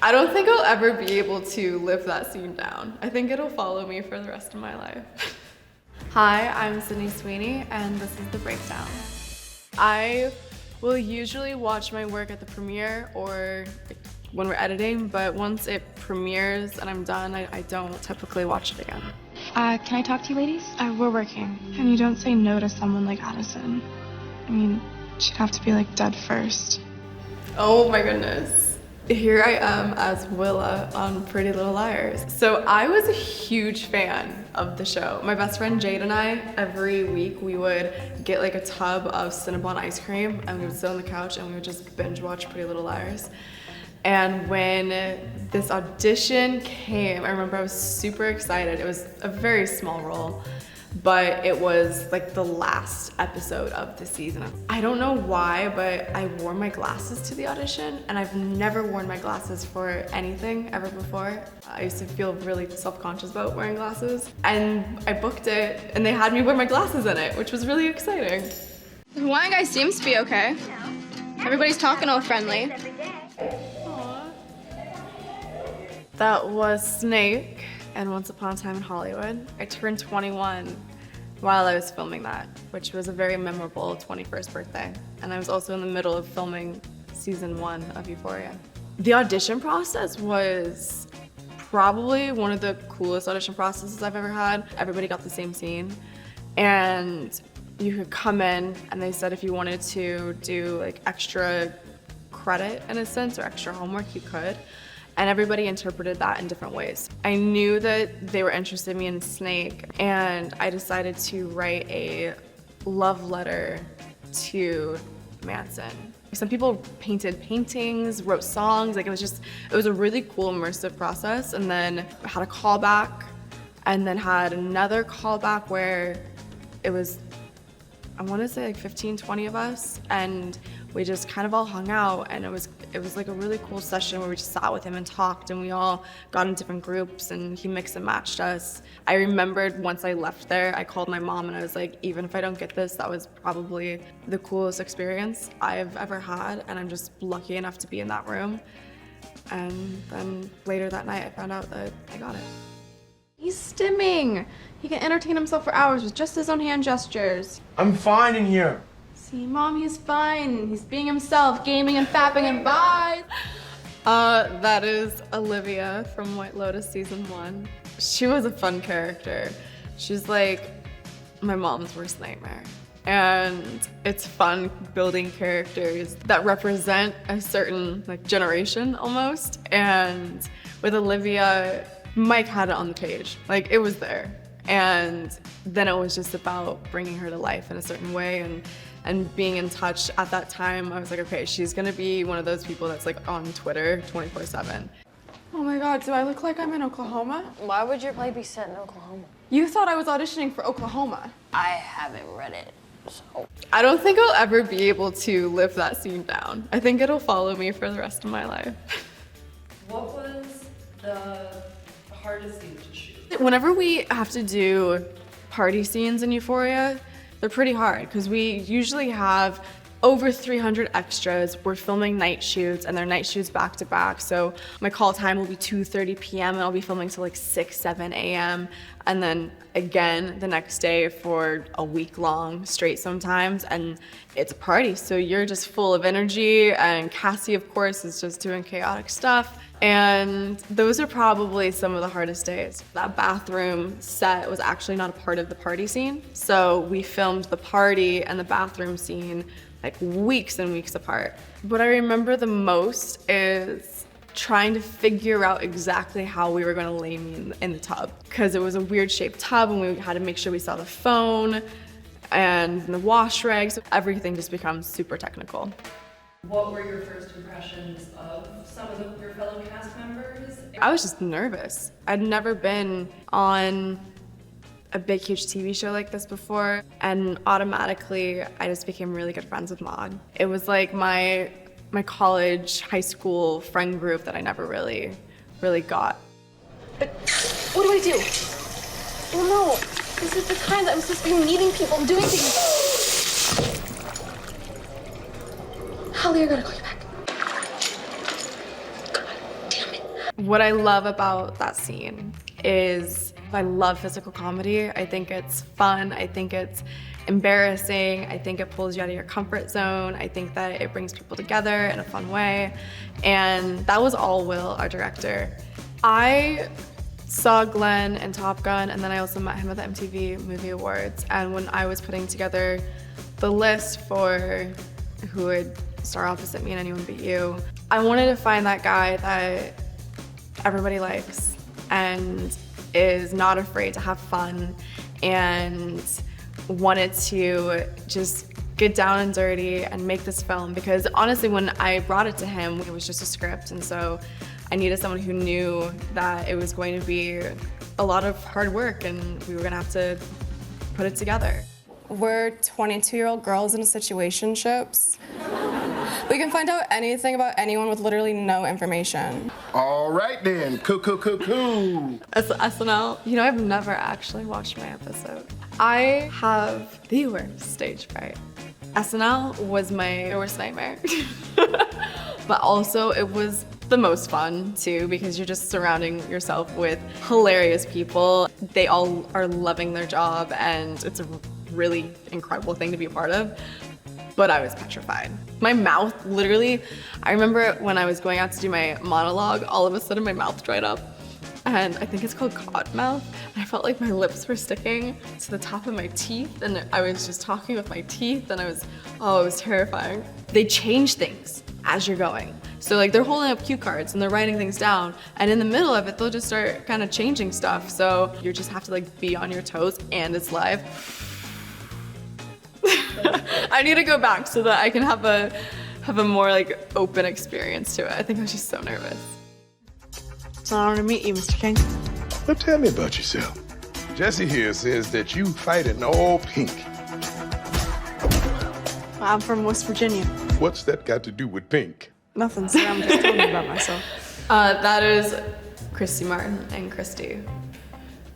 I don't think I'll ever be able to live that scene down. I think it'll follow me for the rest of my life. Hi, I'm Sweeney, and this is The Breakdown. I will usually watch my work at the premiere or when we're editing, but once it premieres and I'm done, I don't typically watch it again. Can I talk to you ladies? We're working, and you don't say no to someone like Addison. I mean, she'd have to be like dead first. Oh my goodness. Here I am as Willa on Pretty Little Liars. So I was a huge fan of the show. My best friend Jade and I, every week we would get like a tub of Cinnabon ice cream and we would sit on the couch and we would just binge watch Pretty Little Liars. And when this audition came, I remember I was super excited. It was a very small role, but it was like the last episode of the season. I don't know why, but I wore my glasses to the audition, and I've never worn my glasses for anything ever before. I used to feel really self-conscious about wearing glasses, and I booked it, and they had me wear my glasses in it, which was really exciting. The Hawaiian guy seems to be okay. Everybody's talking all friendly. That was Snake and Once Upon a Time in Hollywood. I turned 21 while I was filming that, which was a very memorable 21st birthday. And I was also in the middle of filming season 1 of Euphoria. The audition process was probably one of the coolest audition processes I've ever had. Everybody got the same scene. And you could come in and they said if you wanted to do like extra credit in a sense or extra homework, you could. And everybody interpreted that in different ways. I knew that they were interested in me in Snake, and I decided to write a love letter to Manson. Some people painted paintings, wrote songs, like it was a really cool immersive process. And then I had a callback, and then had another callback where it was, I want to say like 15, 20 of us, and we just kind of all hung out, and it was like a really cool session where we just sat with him and talked, and we all got in different groups, and he mixed and matched us. I remembered once I left there, I called my mom and I was like, even if I don't get this, that was probably the coolest experience I've ever had, and I'm just lucky enough to be in that room. And then later that night, I found out that I got it. He's stimming. He can entertain himself for hours with just his own hand gestures. I'm fine in here. See, Mom, he's fine. He's being himself, gaming and fapping and bye. That is Olivia from White Lotus season 1. She was a fun character. She's like my mom's worst nightmare. And it's fun building characters that represent a certain like generation almost. And with Olivia, Mike had it on the page. Like it was there. And then it was just about bringing her to life in a certain way and being in touch. At that time, I was like, okay, she's gonna be one of those people that's like on Twitter 24/7. Oh my God, do I look like I'm in Oklahoma? Why would your play be set in Oklahoma? You thought I was auditioning for Oklahoma. I haven't read it, so. I don't think I'll ever be able to live that scene down. I think it'll follow me for the rest of my life. What was the hardest scene to shoot? Whenever we have to do party scenes in Euphoria, they're pretty hard because we usually have over 300 extras. We're filming night shoots, and they're night shoots back to back. So my call time will be 2:30 p.m. and I'll be filming till like 6, 7 a.m. And then again the next day for a week long straight sometimes. And it's a party, so you're just full of energy. And Cassie, of course, is just doing chaotic stuff. And those are probably some of the hardest days. That bathroom set was actually not a part of the party scene. So we filmed the party and the bathroom scene like weeks and weeks apart. What I remember the most is trying to figure out exactly how we were gonna lay me in the tub. Because it was a weird shaped tub and we had to make sure we saw the phone and the wash rags. Everything just becomes super technical. What were your first impressions of some of your fellow cast members? I was just nervous. I'd never been on a big, huge TV show like this before, and automatically I just became really good friends with Maud. It was like my college, high school friend group that I never really got. But what do I do? Oh no, this is the time that I'm supposed to be meeting people and doing things. Holly, I gotta call you back. God damn it. What I love about that scene is I love physical comedy. I think it's fun. I think it's embarrassing. I think it pulls you out of your comfort zone. I think that it brings people together in a fun way. And that was all Will, our director. I saw Glenn in Top Gun, and then I also met him at the MTV Movie Awards. And when I was putting together the list for who would star opposite me in Anyone But You, I wanted to find that guy that everybody likes and is not afraid to have fun and wanted to just get down and dirty and make this film. Because honestly, when I brought it to him, it was just a script, and so I needed someone who knew that it was going to be a lot of hard work and we were gonna have to put it together. We're 22-year-old girls in situationships. We can find out anything about anyone with literally no information. All right then, cool. SNL, you know, I've never actually watched my episode. I have the worst stage fright. SNL was my worst nightmare. But also it was the most fun too, because you're just surrounding yourself with hilarious people. They all are loving their job and it's a really incredible thing to be a part of. But I was petrified. My mouth, literally, I remember when I was going out to do my monologue, all of a sudden my mouth dried up. And I think it's called cod mouth. And I felt like my lips were sticking to the top of my teeth, and I was just talking with my teeth, and it was terrifying. They change things as you're going. So like they're holding up cue cards and they're writing things down, and in the middle of it, they'll just start kind of changing stuff. So you just have to like be on your toes, and it's live. I need to go back so that I can have a more like open experience to it. I think I was just so nervous. It's an honor to meet you, Mr. King. Well, tell me about yourself. Jesse here says that you fight in all pink. I'm from West Virginia. What's that got to do with pink? Nothing, sir. I'm just telling you about myself. That is Christy Martin and Christy.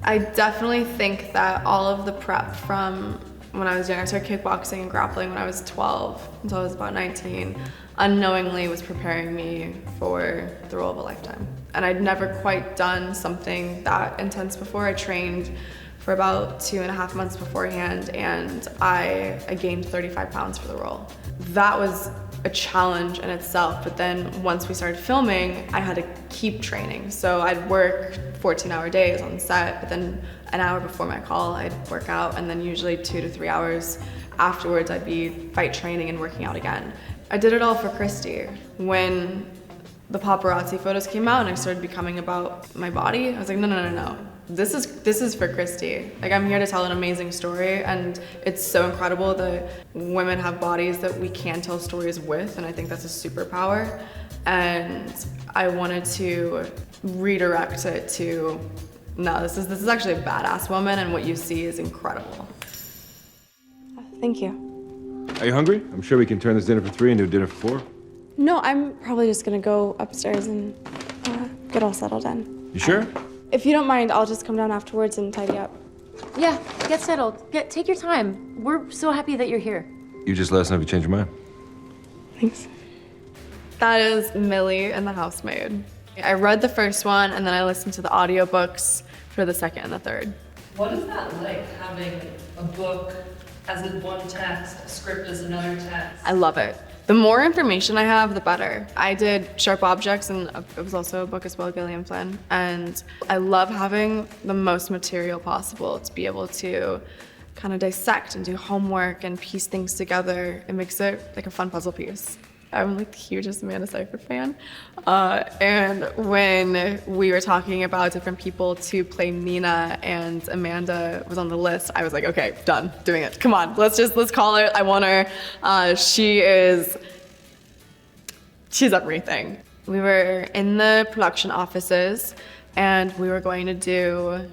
I definitely think that all of the prep from when I was young, I started kickboxing and grappling when I was 12 until I was about 19, unknowingly was preparing me for the role of a lifetime. And I'd never quite done something that intense before. I trained for about 2.5 months beforehand, and I gained 35 pounds for the role. That was a challenge in itself, but then once we started filming, I had to keep training. So I'd work 14-hour days on set, but then an hour before my call, I'd work out, and then usually 2 to 3 hours afterwards, I'd be fight training and working out again. I did it all for Christy. When the paparazzi photos came out and I started becoming about my body, I was like, no. This is for Christy. Like, I'm here to tell an amazing story, and it's so incredible that women have bodies that we can tell stories with, and I think that's a superpower. And I wanted to redirect it to, no, this is actually a badass woman, and what you see is incredible. Thank you. Are you hungry? I'm sure we can turn this dinner for 3 into a dinner for 4. No, I'm probably just gonna go upstairs and get all settled in. You sure? If you don't mind, I'll just come down afterwards and tidy up. Yeah, get settled. Take your time. We're so happy that you're here. You just let us know if you change your mind. Thanks. That is Millie and the Housemaid. I read the first one, and then I listened to the audiobooks for the second and the third. What is that like, having a book as in one text, a script as another text? I love it. The more information I have, the better. I did Sharp Objects, and it was also a book as well, Gillian Flynn. And I love having the most material possible to be able to kind of dissect and do homework and piece things together. It makes it like a fun puzzle piece. I'm like the hugest Amanda Seyfried fan. And when we were talking about different people to play Nina and Amanda was on the list, I was like, okay, done, doing it. Come on, let's call it. I want her. She's everything. We were in the production offices and we were going to do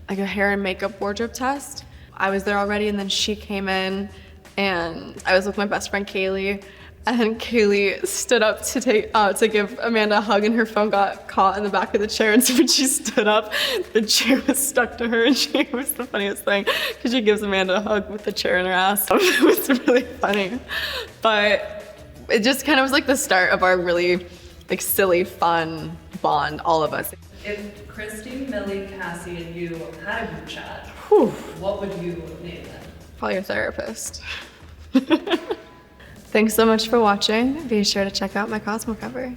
like a hair and makeup wardrobe test. I was there already, and then she came in, and I was with my best friend Kaylee, and Kaylee stood up to give Amanda a hug, and her phone got caught in the back of the chair, and so when she stood up, the chair was stuck to her, and it was the funniest thing, because she gives Amanda a hug with the chair in her ass. It was really funny, but it just kind of was like the start of our really like silly, fun bond, all of us. If Christy, Millie, Cassie, and you had a group chat, what would you name it? Probably your therapist. Thanks so much for watching. Be sure to check out my Cosmo cover.